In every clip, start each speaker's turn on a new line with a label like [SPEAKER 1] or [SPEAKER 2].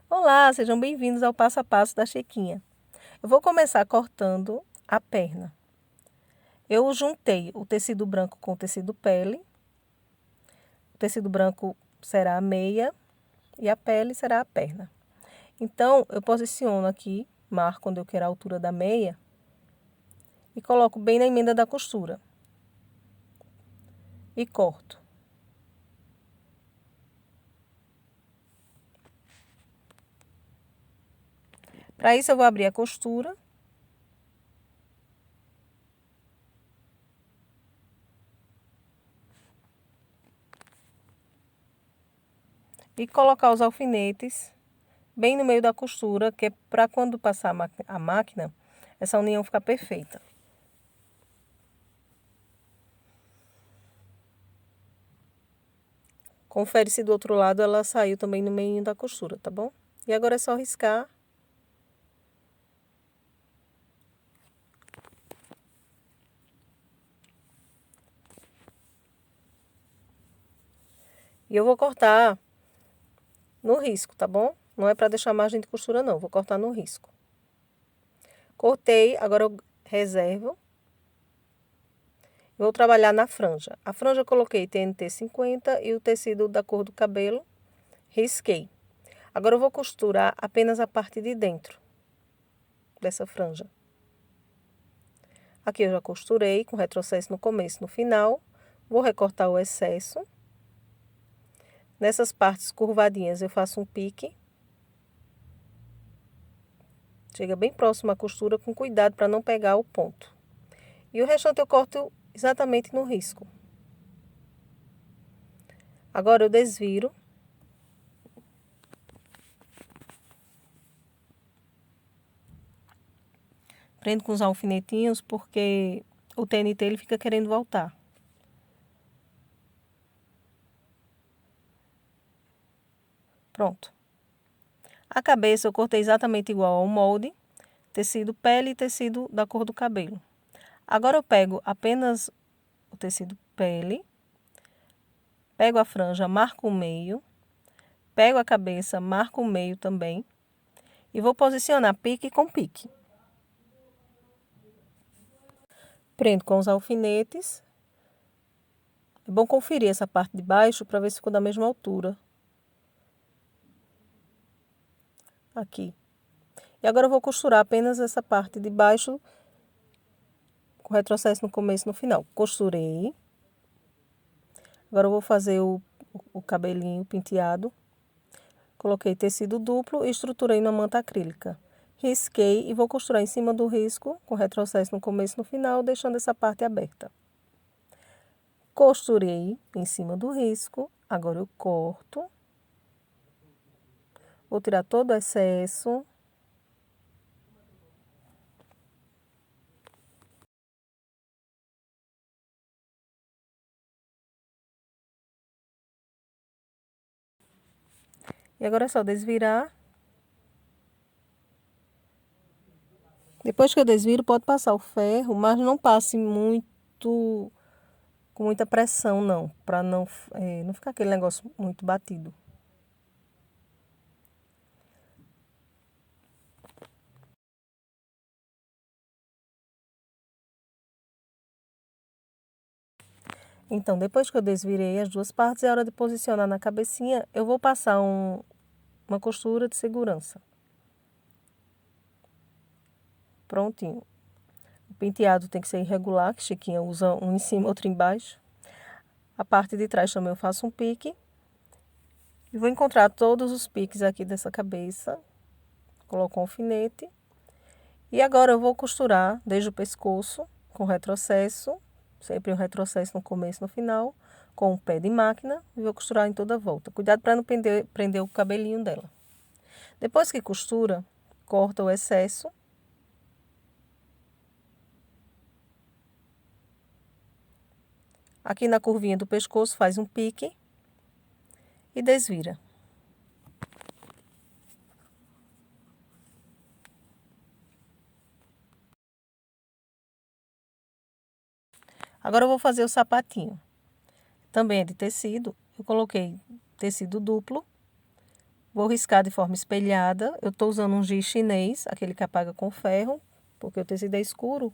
[SPEAKER 1] Olá, sejam bem-vindos ao passo a passo da Chiquinha. Eu vou começar cortando a perna. Eu juntei o tecido branco com o tecido pele. O tecido branco será a meia e a pele será a perna. Então, eu posiciono aqui, marco onde eu quero a altura da meia e coloco bem na emenda da costura e corto. Para isso, eu vou abrir a costura. E colocar os alfinetes bem no meio da costura, que é para quando passar a máquina, essa união ficar perfeita. Confere se do outro lado ela saiu também no meio da costura, tá bom? E agora é só riscar. E eu vou cortar no risco, tá bom? Não é para deixar margem de costura, não. Vou cortar no risco. Cortei, agora eu reservo. Vou trabalhar na franja. A franja eu coloquei TNT 50 e o tecido da cor do cabelo, risquei. Agora eu vou costurar apenas a parte de dentro dessa franja. Aqui eu já costurei com retrocesso no começo e no final. Vou recortar o excesso. Nessas partes curvadinhas eu faço um pique. Chega bem próximo à costura com cuidado para não pegar o ponto. E o restante eu corto exatamente no risco. Agora eu desviro. Prendo com os alfinetinhos porque o TNT ele fica querendo voltar. Pronto. A cabeça eu cortei exatamente igual ao molde, tecido pele e tecido da cor do cabelo. Agora eu pego apenas o tecido pele, pego a franja, marco o meio, pego a cabeça, marco o meio também e vou posicionar pique com pique. Prendo com os alfinetes. É bom conferir essa parte de baixo para ver se ficou da mesma altura. Aqui. E agora eu vou costurar apenas essa parte de baixo com retrocesso no começo e no final. Costurei. Agora eu vou fazer o cabelinho penteado. Coloquei tecido duplo e estruturei na manta acrílica. Risquei e vou costurar em cima do risco, com retrocesso no começo e no final, deixando essa parte aberta. Costurei em cima do risco. Agora eu corto. Vou tirar todo o excesso. E agora é só desvirar. Depois que eu desviro, pode passar o ferro, mas não passe muito, com muita pressão, não, para não ficar aquele negócio muito batido. Então, depois que eu desvirei as duas partes, é hora de posicionar na cabecinha. Eu vou passar uma costura de segurança. Prontinho. O penteado tem que ser irregular, que Chiquinha usa um em cima, outro embaixo. A parte de trás também eu faço um pique. E vou encontrar todos os piques aqui dessa cabeça. Coloco um alfinete. E agora eu vou costurar desde o pescoço, com retrocesso. Sempre um retrocesso no começo e no final. Com o pé de máquina. E vou costurar em toda a volta. Cuidado para não prender o cabelinho dela. Depois que costura, corta o excesso. Aqui na curvinha do pescoço faz um pique e desvira. Agora eu vou fazer o sapatinho. Também é de tecido. Eu coloquei tecido duplo. Vou riscar de forma espelhada. Eu estou usando um giz chinês, aquele que apaga com ferro, porque o tecido é escuro.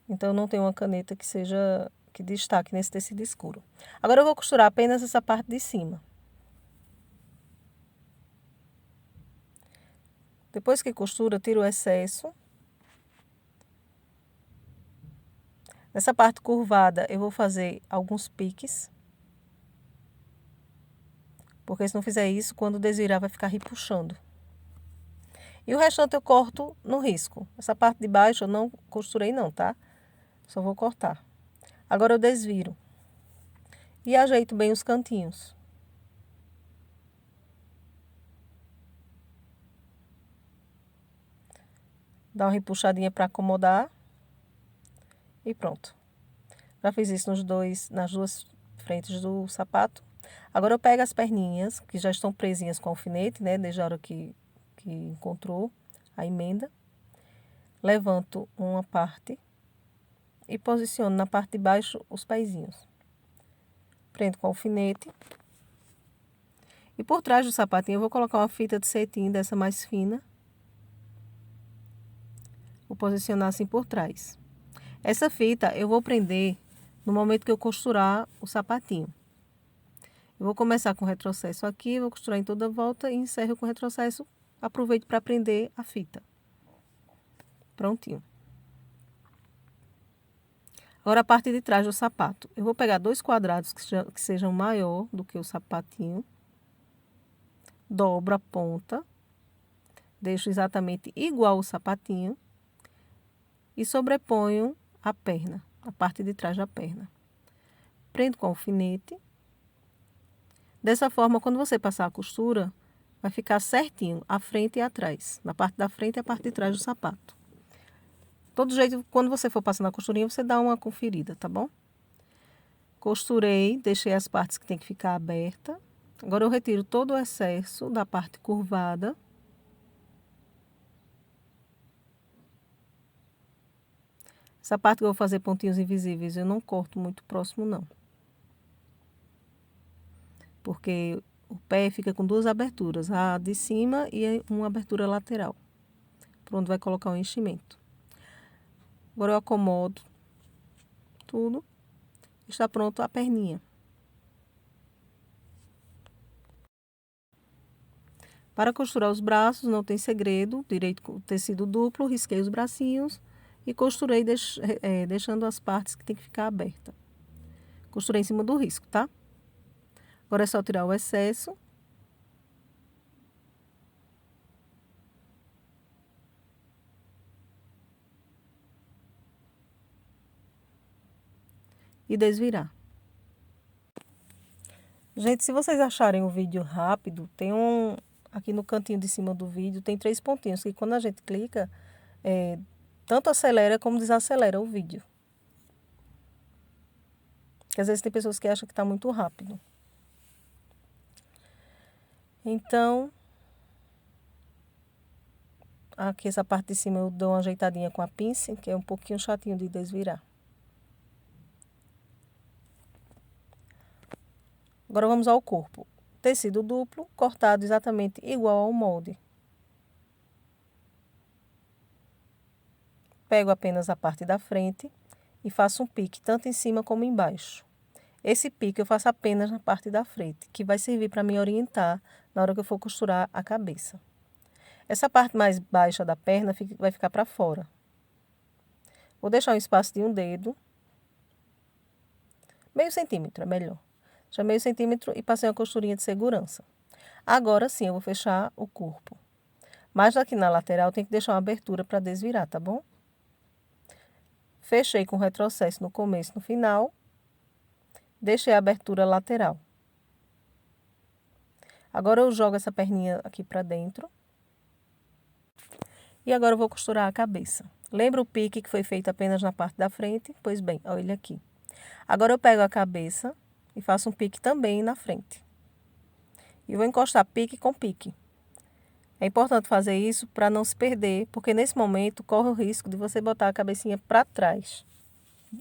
[SPEAKER 1] Então, eu não tenho uma caneta que destaque nesse tecido escuro. Agora, eu vou costurar apenas essa parte de cima. Depois que costura, tiro o excesso. Nessa parte curvada, eu vou fazer alguns piques. Porque se não fizer isso, quando desvirar, vai ficar repuxando. E o restante eu corto no risco. Essa parte de baixo eu não costurei não, tá? Só vou cortar. Agora eu desviro. E ajeito bem os cantinhos. Dá uma repuxadinha para acomodar. E pronto. Já fiz isso nas duas frentes do sapato. Agora eu pego as perninhas, que já estão presinhas com alfinete, né? Desde a hora que encontrou a emenda. Levanto uma parte e posiciono na parte de baixo os pezinhos. Prendo com alfinete. E por trás do sapatinho eu vou colocar uma fita de cetim dessa mais fina. Vou posicionar assim por trás. Essa fita eu vou prender no momento que eu costurar o sapatinho. Eu vou começar com retrocesso aqui, vou costurar em toda a volta e encerro com retrocesso. Aproveito para prender a fita. Prontinho. Agora a parte de trás do sapato. Eu vou pegar 2 quadrados que sejam maior do que o sapatinho. Dobro a ponta. Deixo exatamente igual o sapatinho. E sobreponho a perna, a parte de trás da perna. Prendo com alfinete. Dessa forma, quando você passar a costura, vai ficar certinho a frente e atrás. Na parte da frente e a parte de trás do sapato. Todo jeito, quando você for passando a costurinha, você dá uma conferida, tá bom? Costurei, deixei as partes que tem que ficar aberta. Agora eu retiro todo o excesso da parte curvada. Essa parte que eu vou fazer pontinhos invisíveis, eu não corto muito próximo, não. Porque o pé fica com 2 aberturas, a de cima e uma abertura lateral, por onde vai colocar o enchimento. Agora eu acomodo tudo. Está pronto a perninha. Para costurar os braços, não tem segredo. Direito com o tecido duplo, risquei os bracinhos e costurei deixando as partes que tem que ficar aberta. Costurei em cima do risco, tá? Agora é só tirar o excesso. E desvirar. Gente, se vocês acharem o vídeo rápido, tem aqui no cantinho de cima do vídeo, tem 3 pontinhos que quando a gente clica, tanto acelera como desacelera o vídeo. Porque às vezes tem pessoas que acham que está muito rápido. Então, aqui essa parte de cima eu dou uma ajeitadinha com a pinça, que é um pouquinho chatinho de desvirar. Agora vamos ao corpo. Tecido duplo, cortado exatamente igual ao molde. Pego apenas a parte da frente e faço um pique tanto em cima como embaixo. Esse pique eu faço apenas na parte da frente, que vai servir para me orientar na hora que eu for costurar a cabeça. Essa parte mais baixa da perna vai ficar para fora. Vou deixar um espaço de um dedo. Meio centímetro é melhor. Já meio centímetro e passei uma costurinha de segurança. Agora sim eu vou fechar o corpo. Mas aqui na lateral tem que deixar uma abertura para desvirar, tá bom? Fechei com retrocesso no começo e no final. Deixei a abertura lateral. Agora eu jogo essa perninha aqui para dentro. E agora eu vou costurar a cabeça. Lembra o pique que foi feito apenas na parte da frente? Pois bem, olha ele aqui. Agora eu pego a cabeça e faço um pique também na frente. E vou encostar pique com pique. É importante fazer isso para não se perder, porque nesse momento corre o risco de você botar a cabecinha para trás.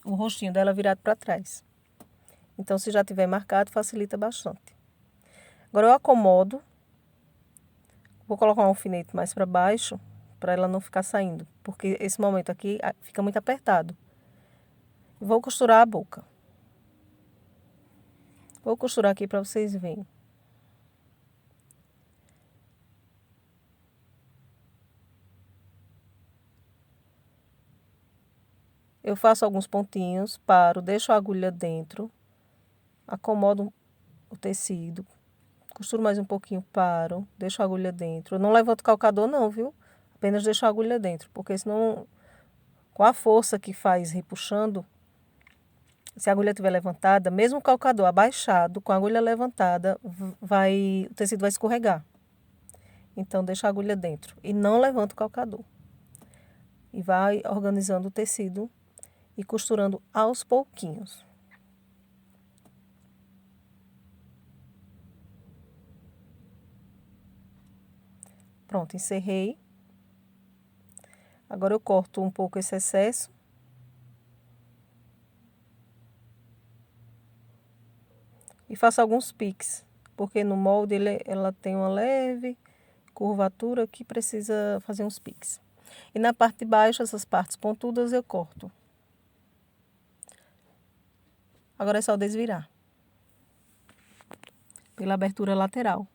[SPEAKER 1] O rostinho dela virado para trás. Então, se já tiver marcado, facilita bastante. Agora eu acomodo vou colocar um alfinete mais para baixo, para ela não ficar saindo, porque esse momento aqui fica muito apertado. Vou costurar a boca. Vou costurar aqui para vocês verem. Eu faço alguns pontinhos, paro, deixo a agulha dentro, acomodo o tecido, costuro mais um pouquinho, paro, deixo a agulha dentro. Eu não levanto o calcador não, viu? Apenas deixo a agulha dentro, porque senão, com a força que faz repuxando, se a agulha estiver levantada, mesmo o calcador abaixado, com a agulha levantada, o tecido vai escorregar. Então, deixa a agulha dentro e não levanta o calcador. E vai organizando o tecido e costurando aos pouquinhos. Pronto, encerrei. Agora eu corto um pouco esse excesso. E faço alguns piques, porque no molde ela tem uma leve curvatura que precisa fazer uns piques. E na parte de baixo, essas partes pontudas eu corto. Agora é só desvirar pela abertura lateral.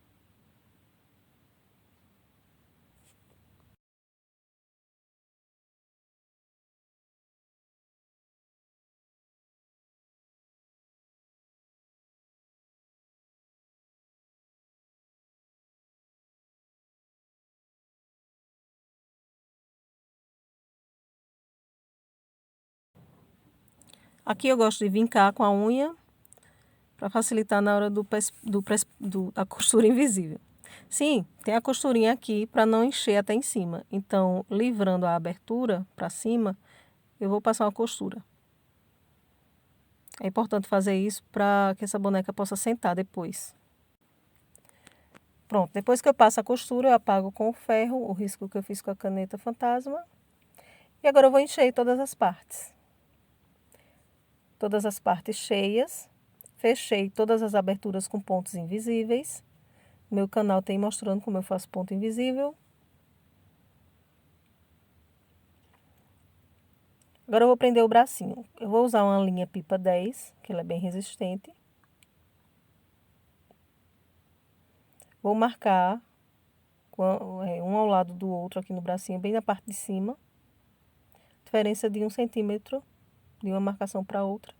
[SPEAKER 1] Aqui eu gosto de vincar com a unha para facilitar na hora da costura invisível. Sim, tem a costurinha aqui para não encher até em cima. Então, livrando a abertura para cima, eu vou passar uma costura. É importante fazer isso para que essa boneca possa sentar depois. Pronto, depois que eu passo a costura, eu apago com o ferro o risco que eu fiz com a caneta fantasma. E agora eu vou encher todas as partes. Todas as partes cheias. Fechei todas as aberturas com pontos invisíveis. Meu canal tem mostrando como eu faço ponto invisível. Agora eu vou prender o bracinho. Eu vou usar uma linha pipa 10, que ela é bem resistente. Vou marcar um ao lado do outro aqui no bracinho, bem na parte de cima. Diferença de 1 centímetro de uma marcação para outra.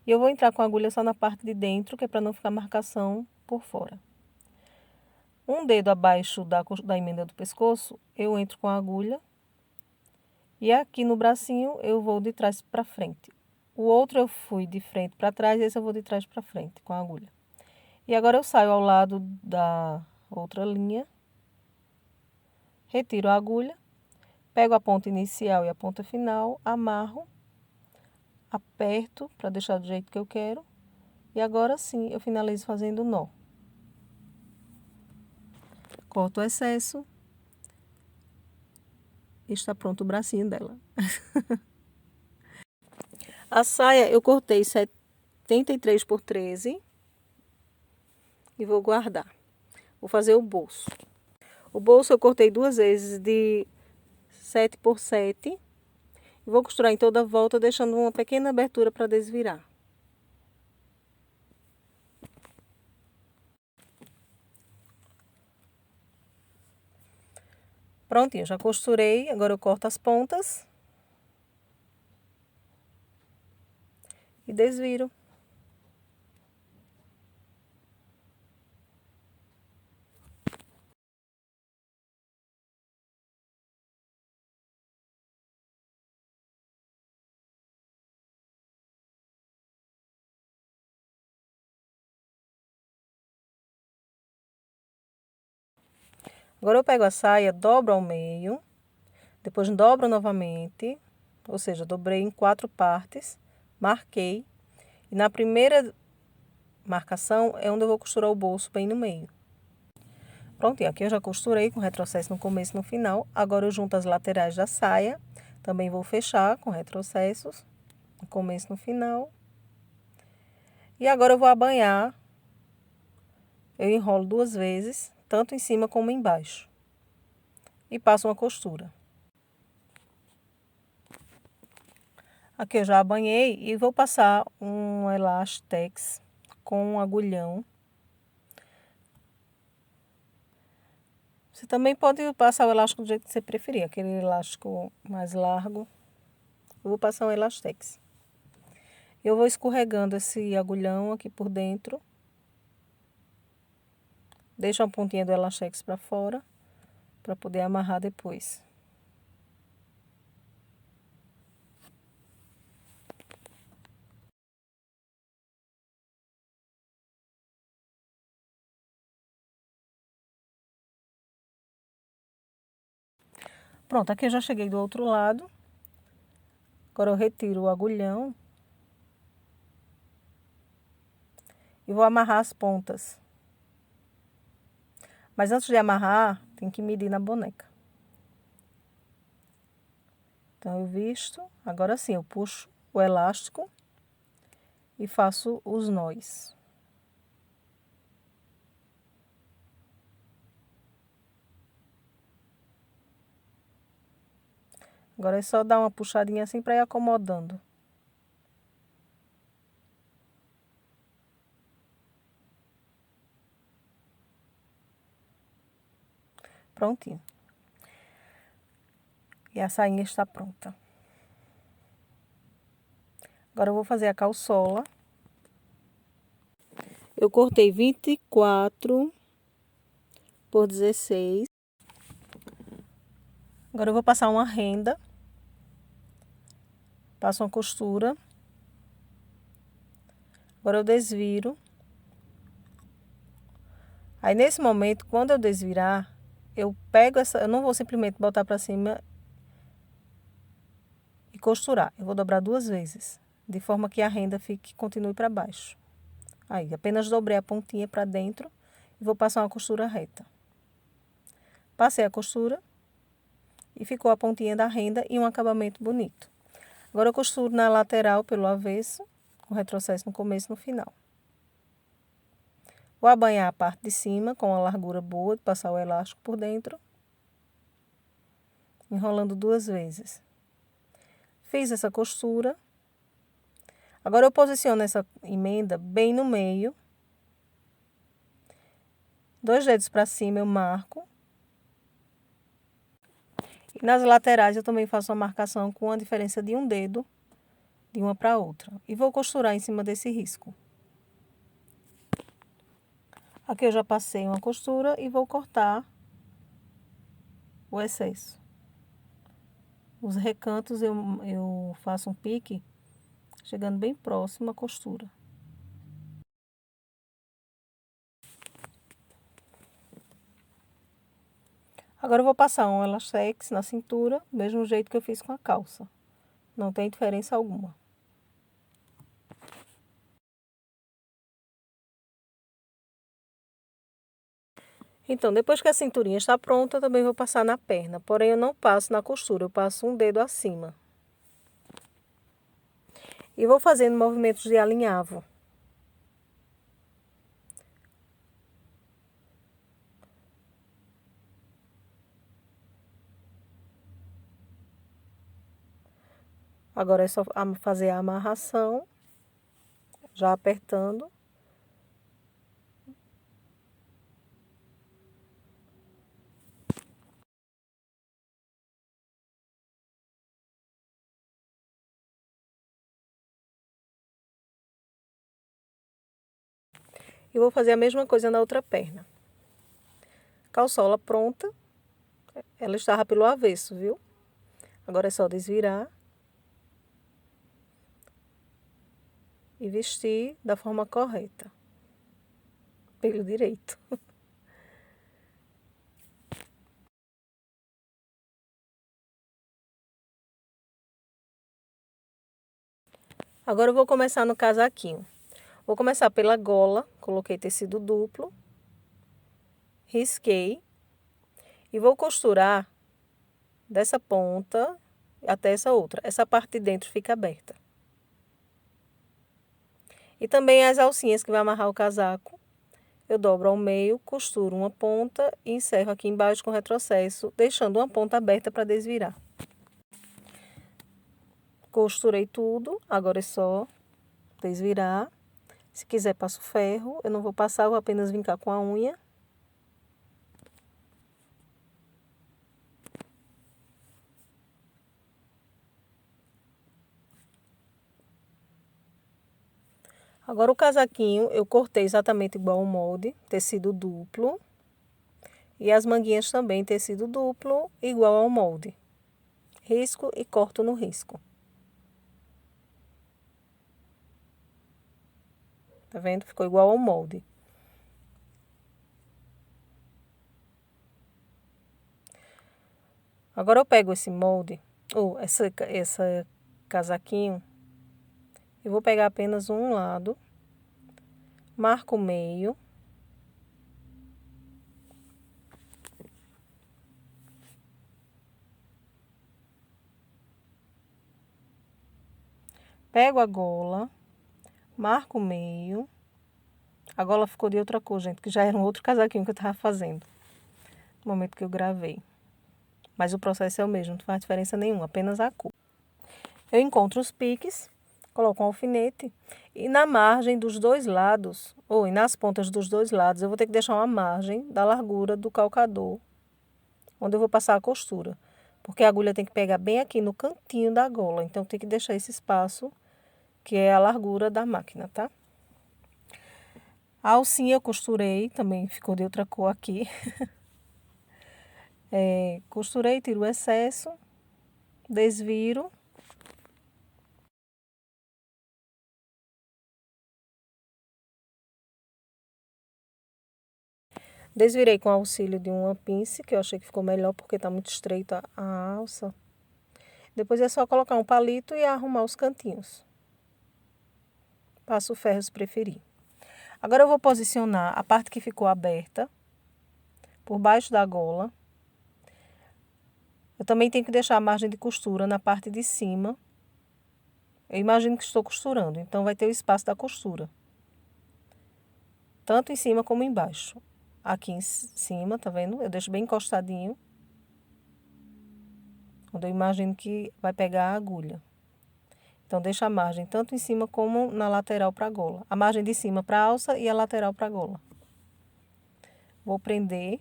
[SPEAKER 1] E eu vou entrar com a agulha só na parte de dentro, que é para não ficar marcação por fora. Um dedo abaixo da emenda do pescoço, eu entro com a agulha. E aqui no bracinho eu vou de trás para frente. O outro eu fui de frente para trás, esse eu vou de trás para frente com a agulha. E agora eu saio ao lado da outra linha. Retiro a agulha. Pego a ponta inicial e a ponta final, amarro. Aperto para deixar do jeito que eu quero. E agora sim eu finalizo fazendo o nó. Corto o excesso. E está pronto o bracinho dela. A saia eu cortei 73 por 13 e vou guardar. Vou fazer o bolso. O bolso eu cortei 2 vezes de 7 por 7. E vou costurar em toda a volta, deixando uma pequena abertura para desvirar. Prontinho, já costurei. Agora eu corto as pontas. E desviro. Agora eu pego a saia, dobro ao meio, depois dobro novamente, ou seja, dobrei em 4 partes, marquei, e na primeira marcação é onde eu vou costurar o bolso bem no meio. Prontinho, aqui eu já costurei com retrocesso no começo e no final. Agora eu junto as laterais da saia, também vou fechar com retrocessos no começo e no final. E agora eu vou abanhar, eu enrolo 2 vezes, tanto em cima como embaixo. e passo uma costura. Aqui eu já banhei e vou passar um Elastex com um agulhão. Você também pode passar o elástico do jeito que você preferir, aquele elástico mais largo. Eu vou passar um Elastex. Eu vou escorregando esse agulhão aqui por dentro. Deixo a pontinha do Elastex para fora, para poder amarrar depois. Pronto, aqui eu já cheguei do outro lado. Agora eu retiro o agulhão e vou amarrar as pontas. Mas antes de amarrar, tem que medir na boneca. Então eu visto, agora sim eu puxo o elástico e faço os nós. Agora é só dar uma puxadinha assim para ir acomodando. Prontinho. E a sainha está pronta. Agora eu vou fazer a calçola. Eu cortei 24 por 16. Agora eu vou passar uma renda. Passo uma costura. Agora eu desviro. Aí nesse momento, quando eu desvirar, eu pego essa, eu não vou simplesmente botar para cima e costurar. Eu vou dobrar 2 vezes, de forma que a renda continue para baixo. Aí, apenas dobrei a pontinha para dentro e vou passar uma costura reta. Passei a costura e ficou a pontinha da renda e um acabamento bonito. Agora eu costuro na lateral pelo avesso, com retrocesso no começo e no final. Vou abanhar a parte de cima com uma largura boa de passar o elástico por dentro, enrolando 2 vezes. Fiz essa costura. Agora eu posiciono essa emenda bem no meio. 2 dedos para cima eu marco. E nas laterais eu também faço uma marcação com a diferença de 1 dedo de uma para outra. E vou costurar em cima desse risco. Aqui eu já passei uma costura e vou cortar o excesso. Os recantos eu faço um pique, chegando bem próximo à costura. Agora eu vou passar um elastex na cintura, do mesmo jeito que eu fiz com a calça. Não tem diferença alguma. Então, depois que a cinturinha está pronta, eu também vou passar na perna. Porém, eu não passo na costura, eu passo um dedo acima. E vou fazendo movimentos de alinhavo. Agora é só fazer a amarração, já apertando. E vou fazer a mesma coisa na outra perna. Calçola pronta. Ela estava pelo avesso, viu? Agora é só desvirar. E vestir da forma correta. Pelo direito. Agora eu vou começar no casaquinho. Vou começar pela gola, coloquei tecido duplo, risquei e vou costurar dessa ponta até essa outra. Essa parte de dentro fica aberta. E também as alcinhas que vai amarrar o casaco, eu dobro ao meio, costuro uma ponta e encerro aqui embaixo com retrocesso, deixando uma ponta aberta para desvirar. Costurei tudo, agora é só desvirar. Se quiser, passo ferro. Eu não vou passar, vou apenas vincar com a unha. Agora o casaquinho eu cortei exatamente igual ao molde, tecido duplo. E as manguinhas também, tecido duplo, igual ao molde. Risco e corto no risco. Tá vendo? Ficou igual ao molde. Agora eu pego esse molde, ou essa casaquinho, e vou pegar apenas um lado, marco o meio, pego a gola, marco o meio. A gola ficou de outra cor, gente, que já era um outro casaquinho que eu tava fazendo no momento que eu gravei. Mas o processo é o mesmo, não faz diferença nenhuma, apenas a cor. Eu encontro os piques, coloco um alfinete e na margem dos dois lados, ou nas pontas dos dois lados, eu vou ter que deixar uma margem da largura do calcador, onde eu vou passar a costura. Porque a agulha tem que pegar bem aqui no cantinho da gola, então tem que deixar esse espaço, que é a largura da máquina, tá? A alcinha eu costurei, também ficou de outra cor aqui. Costurei, tiro o excesso, desviro. Desvirei com o auxílio de uma pince, que eu achei que ficou melhor porque tá muito estreita a alça. Depois é só colocar um palito e arrumar os cantinhos. Passo o ferro se preferir. Agora eu vou posicionar a parte que ficou aberta por baixo da gola. Eu também tenho que deixar a margem de costura na parte de cima. Eu imagino que estou costurando, então vai ter o espaço da costura. Tanto em cima como embaixo. Aqui em cima, tá vendo? Eu deixo bem encostadinho. Onde eu imagino que vai pegar a agulha. Então, deixa a margem tanto em cima como na lateral para a gola. A margem de cima para a alça e a lateral para a gola. Vou prender.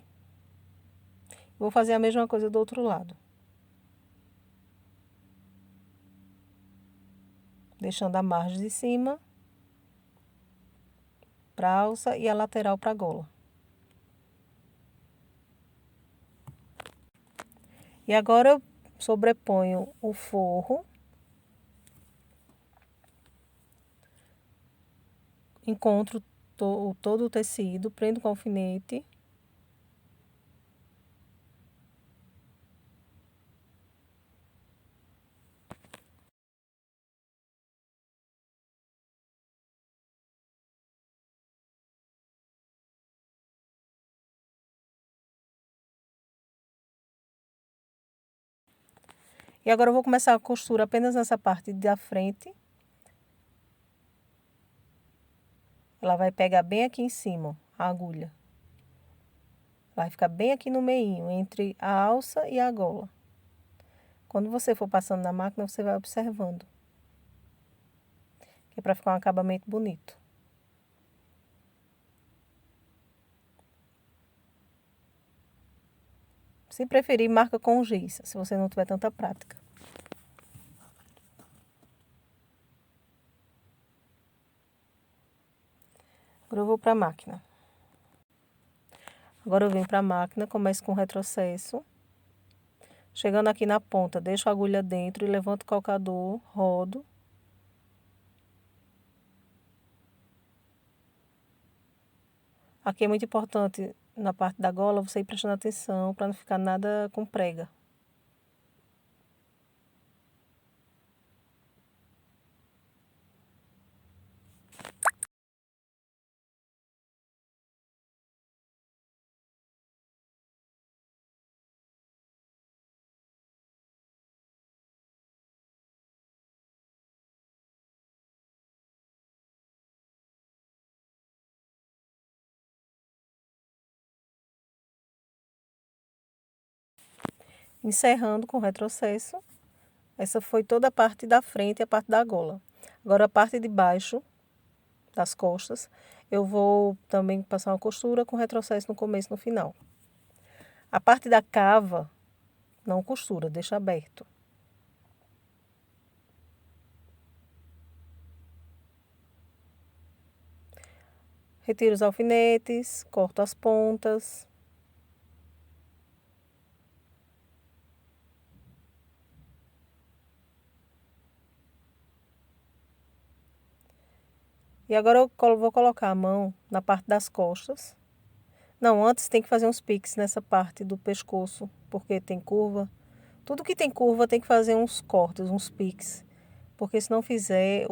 [SPEAKER 1] Vou fazer a mesma coisa do outro lado. Deixando a margem de cima para a alça e a lateral para a gola. E agora eu sobreponho o forro. Encontro todo o tecido, prendo com alfinete. E agora eu vou começar a costura apenas nessa parte da frente. Ela vai pegar bem aqui em cima, a agulha. Vai ficar bem aqui no meio, entre a alça e a gola. Quando você for passando na máquina, você vai observando. Que é para ficar um acabamento bonito. Se preferir, marca com giz, se você não tiver tanta prática. Agora eu vou para a máquina. Agora eu venho para a máquina, começo com retrocesso. Chegando aqui na ponta, deixo a agulha dentro e levanto o calcador, rodo. Aqui é muito importante, na parte da gola, você ir prestando atenção para não ficar nada com prega. encerrando com retrocesso. Essa foi toda a parte da frente e a parte da gola. Agora a parte de baixo das costas, eu vou também passar uma costura com retrocesso no começo e no final. A parte da cava, não costura, deixa aberto. Retiro os alfinetes, corto as pontas. E agora eu vou colocar a mão na parte das costas. Não, antes tem que fazer uns piques nessa parte do pescoço, porque tem curva. Tudo que tem curva tem que fazer uns cortes, uns piques. Porque se não fizer,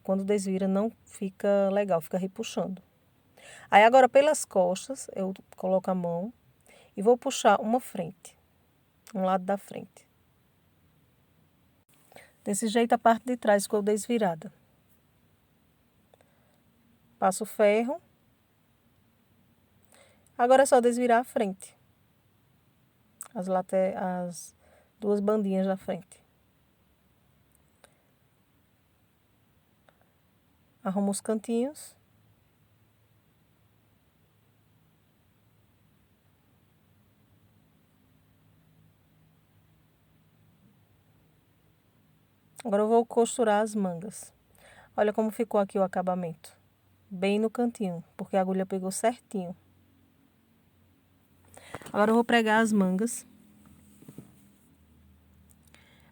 [SPEAKER 1] quando desvira não fica legal, fica repuxando. Aí agora pelas costas eu coloco a mão e vou puxar uma frente, um lado da frente. Desse jeito a parte de trás ficou desvirada. Passo o ferro. Agora é só desvirar a frente. As duas bandinhas da frente. Arrumo os cantinhos. Agora eu vou costurar as mangas. Olha como ficou aqui o acabamento. Bem no cantinho, porque a agulha pegou certinho. Agora eu vou pregar as mangas.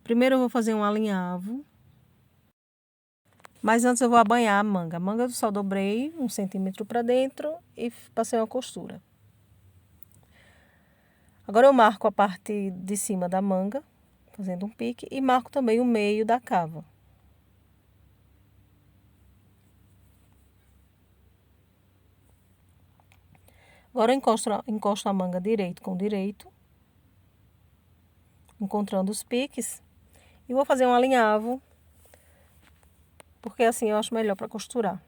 [SPEAKER 1] Primeiro eu vou fazer um alinhavo. Mas antes eu vou abanhar a manga. A manga eu só dobrei 1 centímetro para dentro e passei uma costura. Agora eu marco a parte de cima da manga, fazendo um pique, e marco também o meio da cava. Agora eu encosto a manga direito com direito, encontrando os piques, e vou fazer um alinhavo, porque assim eu acho melhor para costurar.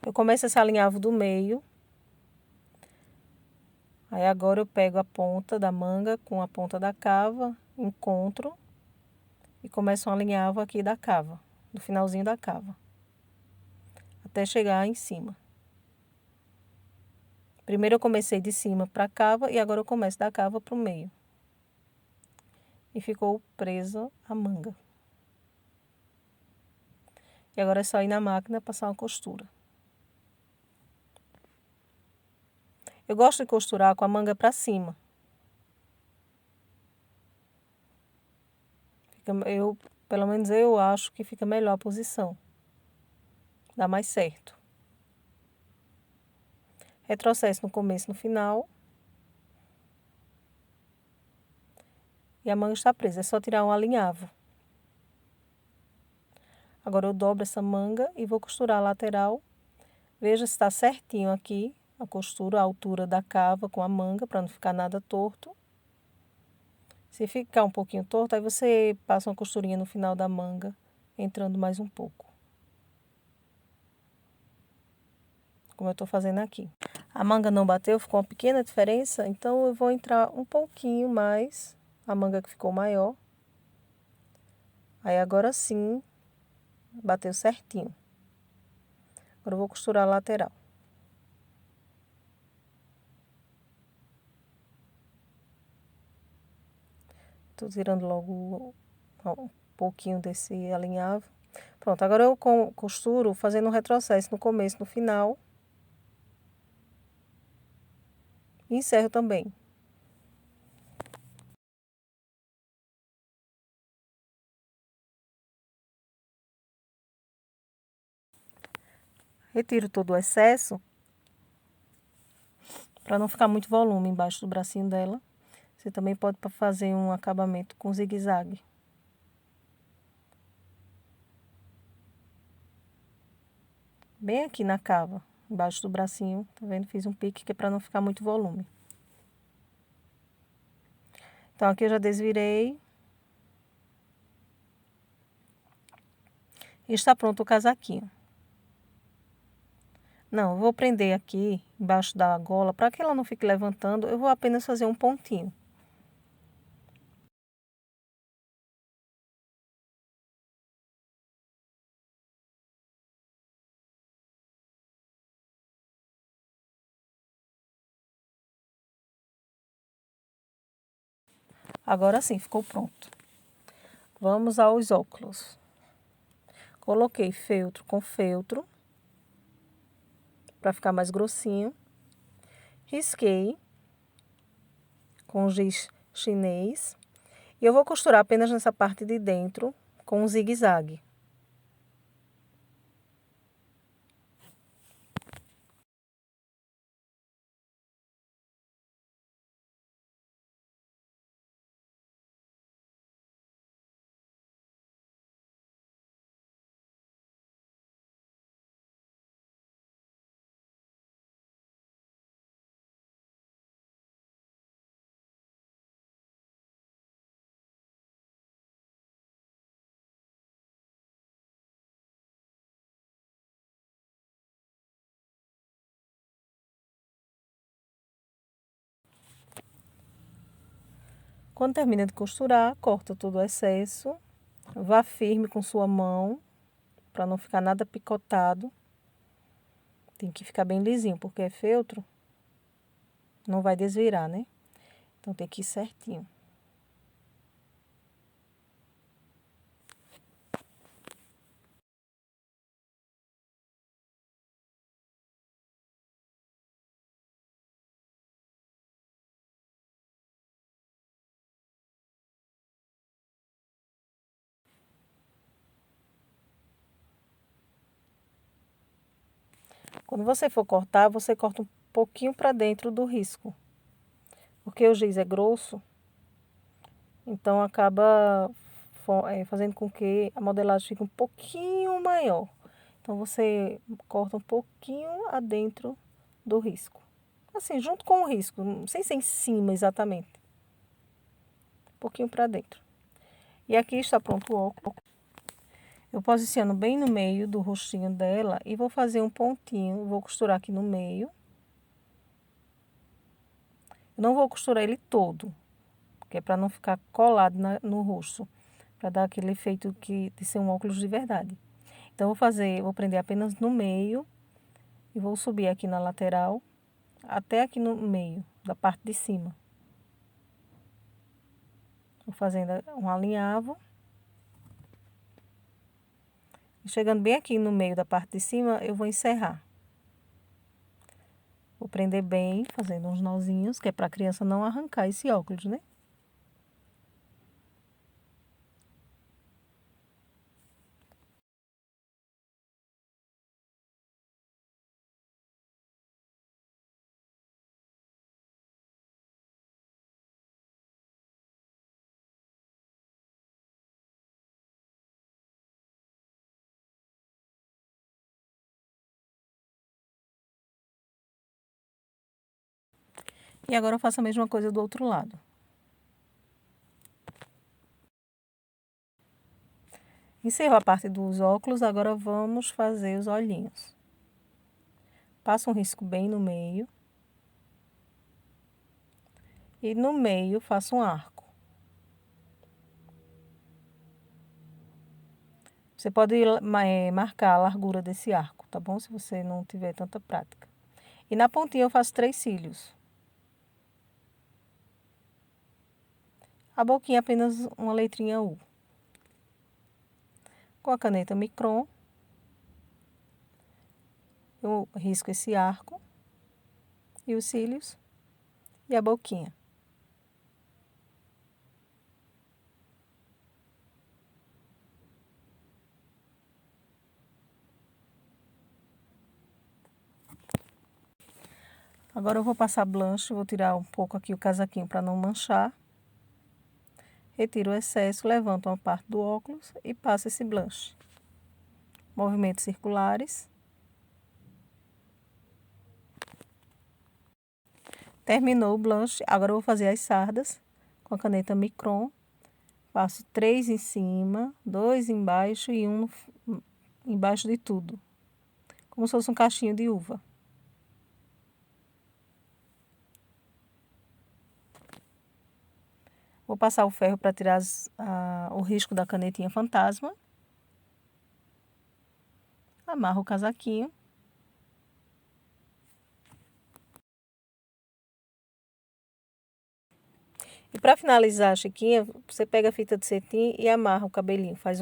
[SPEAKER 1] Eu começo esse alinhavo do meio. Aí agora eu pego a ponta da manga com a ponta da cava, encontro e começo um alinhavo aqui da cava, do finalzinho da cava, até chegar em cima. Primeiro eu comecei de cima para a cava e agora eu começo da cava para o meio. E ficou presa a manga. E agora é só ir na máquina passar uma costura. Eu gosto de costurar com a manga para cima. Pelo menos eu acho que fica melhor a posição. Dá mais certo. Retrocesso no começo e no final. E a manga está presa, é só tirar um alinhavo. Agora eu dobro essa manga e vou costurar a lateral. Veja se está certinho aqui a costura, a altura da cava com a manga, para não ficar nada torto. Se ficar um pouquinho torto, aí você passa uma costurinha no final da manga, entrando mais um pouco. Como eu estou fazendo aqui. A manga não bateu, ficou uma pequena diferença, então eu vou entrar um pouquinho mais, a manga que ficou maior. Aí agora sim, bateu certinho. Agora eu vou costurar a lateral. Tô tirando logo um pouquinho desse alinhavo. Pronto, agora eu costuro fazendo um retrocesso no começo e no final. E encerro também. Retiro todo o excesso, para não ficar muito volume embaixo do bracinho dela. Você também pode fazer um acabamento com zigue-zague. Bem aqui na cava, embaixo do bracinho, tá vendo? Fiz um pique que é para não ficar muito volume. Então aqui eu já desvirei. Está pronto o casaquinho. Não, eu vou prender aqui embaixo da gola para que ela não fique levantando. Eu vou apenas fazer um pontinho. Agora sim, ficou pronto. Vamos aos óculos. Coloquei feltro com feltro para ficar mais grossinho. Risquei com giz chinês. E eu vou costurar apenas nessa parte de dentro com um zigue-zague. Quando termina de costurar, corta todo o excesso. Vá firme com sua mão, para não ficar nada picotado. Tem que ficar bem lisinho, porque é feltro, não vai desvirar, né? Então tem que ir certinho. Quando você for cortar, você corta um pouquinho para dentro do risco. Porque o giz é grosso, então acaba fazendo com que a modelagem fique um pouquinho maior. Então você corta um pouquinho adentro do risco. Assim, junto com o risco, sem ser em cima exatamente. Um pouquinho para dentro. E aqui está pronto o óculos. Eu posiciono bem no meio do rostinho dela e vou fazer um pontinho. Vou costurar aqui no meio. Eu não vou costurar ele todo, que é para não ficar colado no rosto, para dar aquele efeito de ser um óculos de verdade. Então, vou prender apenas no meio e vou subir aqui na lateral, até aqui no meio, da parte de cima. Vou fazendo um alinhavo. E chegando bem aqui no meio da parte de cima, eu vou encerrar. Vou prender bem, fazendo uns nozinhos, que é para a criança não arrancar esse óculos, né? E agora eu faço a mesma coisa do outro lado. Encerrou a parte dos óculos, agora vamos fazer os olhinhos. Passo um risco bem no meio. E no meio faço um arco. Você pode marcar a largura desse arco, tá bom? Se você não tiver tanta prática. E na pontinha eu faço 3 cílios. A boquinha apenas uma letrinha U. Com a caneta Micron, eu risco esse arco e os cílios e a boquinha. Agora eu vou passar blanche, vou tirar um pouco aqui o casaquinho para não manchar. Retiro o excesso, levanto uma parte do óculos e passo esse blanche. Movimentos circulares. Terminou o blanche, agora eu vou fazer as sardas com a caneta Micron. Faço 3 em cima, 2 embaixo e um embaixo de tudo, como se fosse um cachinho de uva. Vou passar o ferro para tirar o risco da canetinha fantasma. Amarro o casaquinho. E para finalizar a chiquinha, você pega a fita de cetim e amarra o cabelinho. Faz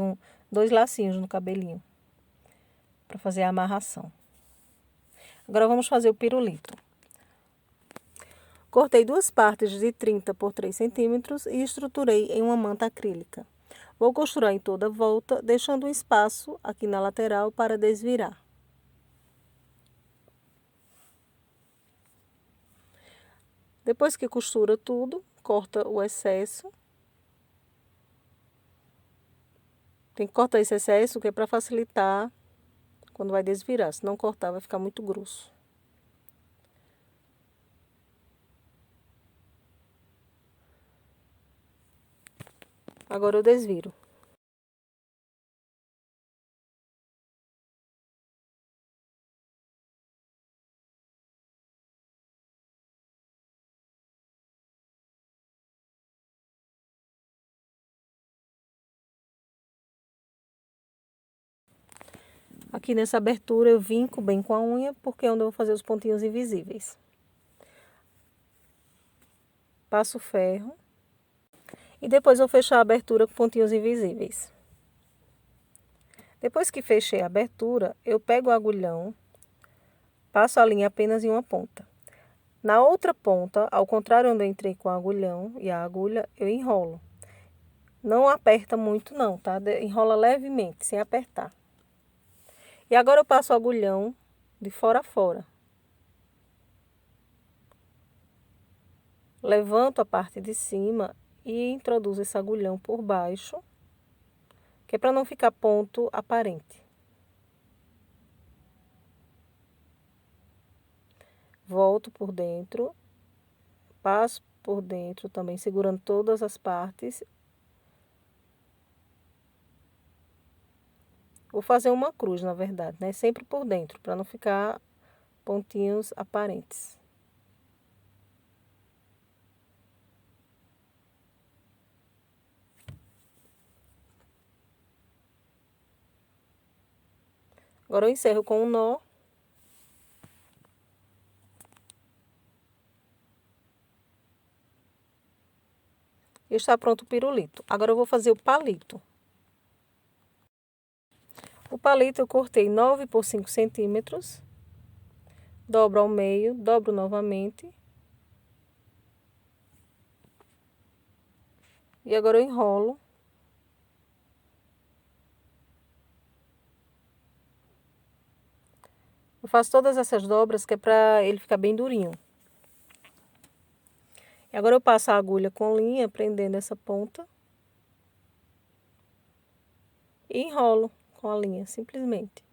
[SPEAKER 1] dois lacinhos no cabelinho para fazer a amarração. Agora vamos fazer o pirulito. Cortei duas partes de 30 por 3 centímetros e estruturei em uma manta acrílica. Vou costurar em toda a volta, deixando um espaço aqui na lateral para desvirar. Depois que costura tudo, corta o excesso. Tem que cortar esse excesso, que é para facilitar quando vai desvirar. Se não cortar, vai ficar muito grosso. Agora eu desviro. Aqui nessa abertura eu vinco bem com a unha, porque é onde eu vou fazer os pontinhos invisíveis. Passo o ferro. E depois vou fechar a abertura com pontinhos invisíveis. Depois que fechei a abertura, eu pego o agulhão, passo a linha apenas em uma ponta. Na outra ponta, ao contrário onde eu entrei com o agulhão e a agulha, eu enrolo. Não aperta muito não, tá? Enrola levemente, sem apertar. E agora eu passo o agulhão de fora a fora. Levanto a parte de cima e introduzo esse agulhão por baixo, que é para não ficar ponto aparente. Volto por dentro, passo por dentro também, segurando todas as partes. Vou fazer uma cruz, na verdade, né? Sempre por dentro, para não ficar pontinhos aparentes. Agora eu encerro com um nó. E está pronto o pirulito. Agora eu vou fazer o palito. O palito eu cortei 9 por 5 centímetros. Dobro ao meio, dobro novamente. E agora eu enrolo. Eu faço todas essas dobras que é para ele ficar bem durinho. E agora eu passo a agulha com linha, prendendo essa ponta. E enrolo com a linha, simplesmente.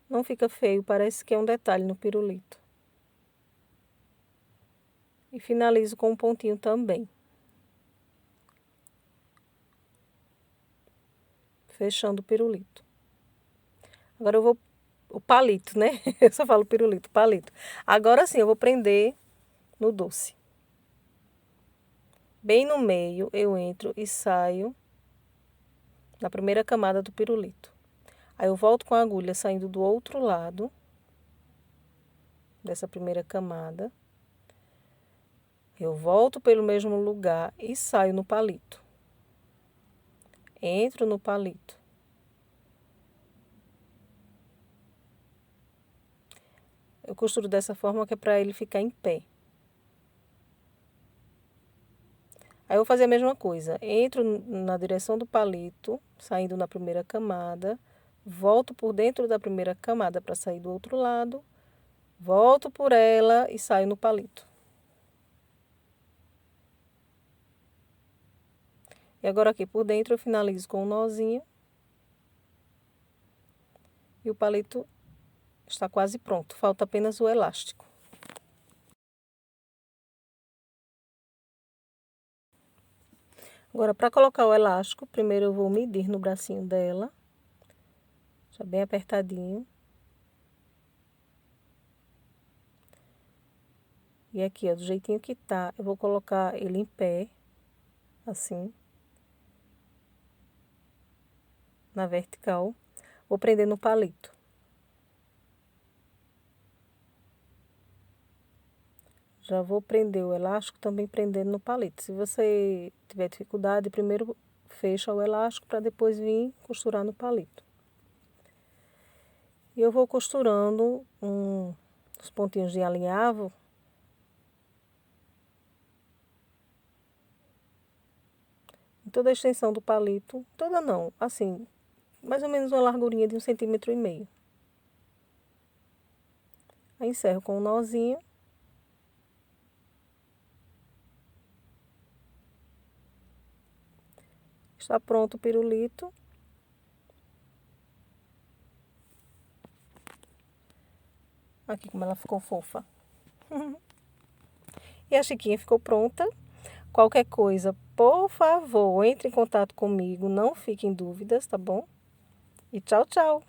[SPEAKER 1] Não fica feio, parece que é um detalhe no pirulito. E finalizo com um pontinho também. Fechando o pirulito. Agora eu vou... O palito, né? Eu só falo pirulito, palito. Agora sim, eu vou prender no doce. Bem no meio, eu entro e saio na primeira camada do pirulito. Aí eu volto com a agulha saindo do outro lado dessa primeira camada. Eu volto pelo mesmo lugar e saio no palito. Entro no palito. Eu costuro dessa forma que é para ele ficar em pé. Aí eu vou fazer a mesma coisa. Entro na direção do palito, saindo na primeira camada. Volto por dentro da primeira camada para sair do outro lado. Volto por ela e saio no palito. E agora aqui por dentro eu finalizo com um nozinho. E o palito está quase pronto. Falta apenas o elástico. Agora, para colocar o elástico, primeiro eu vou medir no bracinho dela. Já bem apertadinho. E aqui, ó, do jeitinho que tá, eu vou colocar ele em pé, assim, na vertical. Vou prender no palito. Já vou prender o elástico também prendendo no palito. Se você tiver dificuldade, primeiro fecha o elástico para depois vir costurar no palito. E eu vou costurando os pontinhos de alinhavo. Em toda a extensão do palito. Toda não, assim, mais ou menos uma largurinha de 1,5 cm. Aí encerro com um nozinho. Está pronto o pirulito. Aqui como ela ficou fofa. E a Chiquinha ficou pronta. Qualquer coisa, por favor, entre em contato comigo. Não fique em dúvidas, tá bom? E tchau, tchau!